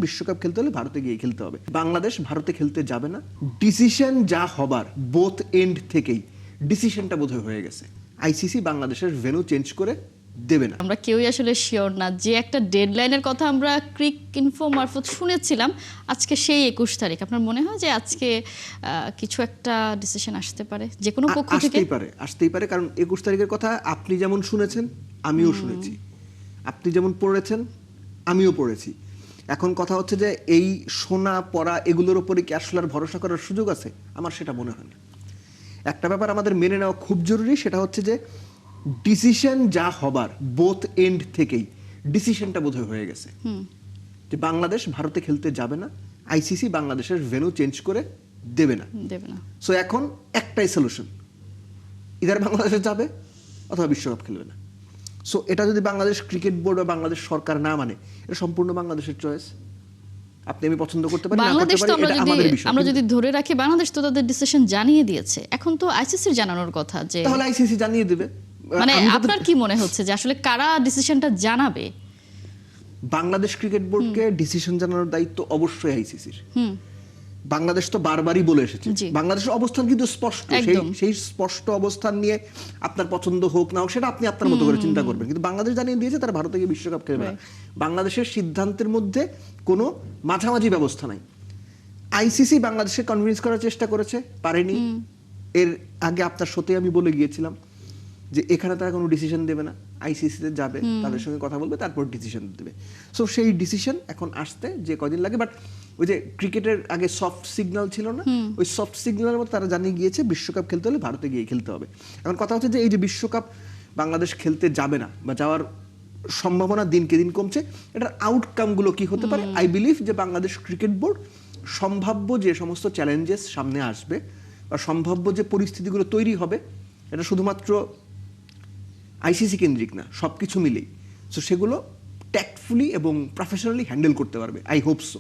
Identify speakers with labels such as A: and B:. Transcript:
A: বিশ্বকাপ খেলতে হলে ভারতে গিয়ে খেলতে হবে। বাংলাদেশ ভারতে খেলতে যাবে না। ডিসিশন যা হবার বোথ এন্ড থেকেই ডিসিশনটা বোধহয় হয়ে গেছে। আইসিসি বাংলাদেশের ভেন্যু চেঞ্জ করে দেবে না।
B: আমরা কেউই আসলে শিওর না, যে একটা ডেডলাইনের কথা আমরা ক্রিক ইনফো মারফত শুনেছিলাম, আজকে সেই 21 তারিখ। আপনার মনে হয় যে আজকে কিছু একটা ডিসিশন আসতে পারে যে কোনো পক্ষ থেকে?
A: আসতেই পারে, কারণ 21 তারিখের কথা আপনি যেমন শুনেছেন আমিও শুনেছি, আপনি যেমন পড়েছেন আমিও পড়েছি। এখন কথা হচ্ছে যে এই শোনা পড়া এগুলোর উপরে কি আসলে আর ভরসা করার সুযোগ আছে? আমার সেটা মনে হয় না। একটা ব্যাপার আমাদের মেনে নেওয়া খুব জরুরি, সেটা হচ্ছে যে ডিসিশন যা হবার বোথ এন্ড থেকেই ডিসিশনটা বোধহয় হয়ে গেছে যে বাংলাদেশ ভারতে খেলতে যাবে না। আইসিসি বাংলাদেশের ভেন্যু চেঞ্জ করে দেবে না। সো এখন একটাই সলিউশন, ইদার বাংলাদেশে যাবে অথবা বিশ্বকাপ খেলবে না। সো এটা যদি বাংলাদেশ ক্রিকেট বোর্ড বা বাংলাদেশ সরকার না মানে, এটা সম্পূর্ণ বাংলাদেশের চয়েস। আপনি আমি পছন্দ করতে পারি, না করতে পারি, এটা আমাদের বিষয়।
B: আমরা যদি ধরে রাখি বাংলাদেশ তো তাদের ডিসিশন জানিয়ে দিয়েছে, এখন তো আইসিসির জানানোর কথা। যে
A: তাহলে আইসিসি জানিয়ে দিবে।
B: মানে আপনার কি মনে হচ্ছে যে আসলে কারা ডিসিশনটা জানাবে?
A: বাংলাদেশ ক্রিকেট বোর্ডকে ডিসিশন জানানোর দায়িত্ব অবশ্যই আইসিসির। বাংলাদেশ তো বারবারই বলে এসেছে, বাংলাদেশের অবস্থান কিন্তু স্পষ্ট। সেই স্পষ্ট অবস্থান নিয়ে আপনার পছন্দ হোক না হোক সেটা আপনি আপনার মতো করে চিন্তা করবেন, কিন্তু বাংলাদেশ জানিয়ে দিয়েছে তারা ভারতে গিয়ে বিশ্বকাপ খেলবে না। বাংলাদেশের সিদ্ধান্তের মধ্যে কোনো মাঝামাঝি ব্যবস্থা নাই। আইসিসি বাংলাদেশকে কনভিন্স করার চেষ্টা করেছে, পারেনি। এর আগে আপনার সাথে আমি বলে গিয়েছিলাম যে এখানে তারা কোনো ডিসিশন দেবে না, আইসিসিতে যাবে, তাদের সঙ্গে কথা বলবে, তারপর ডিসিশন দেবে। সো সেই ডিসিশন এখন আসতে যে কদিন লাগে, বাট ওই যে ক্রিকেটের আগে সফট সিগন্যাল ছিল না, ওই সফট সিগন্যালের মতো তারা জানিয়ে গিয়েছে বিশ্বকাপ খেলতে হলে ভারতে গিয়ে খেলতে হবে। এখন কথা হচ্ছে যে এই যে বিশ্বকাপ বাংলাদেশ খেলতে যাবে না বা যাওয়ার সম্ভাবনা দিনকে দিন কমছে, এটার আউটকামগুলো কি হতে পারে? আই বিলিভ যে বাংলাদেশ ক্রিকেট বোর্ড সম্ভাব্য যে সমস্ত চ্যালেঞ্জেস সামনে আসবে বা সম্ভাব্য যে পরিস্থিতিগুলো তৈরি হবে, এটা শুধুমাত্র আইসিসি কেন্দ্রিক না, সব কিছু মিলেই। সো সেগুলো ট্যাক্টফুলি এবং প্রফেশনালি হ্যান্ডেল করতে পারবে। I hope so.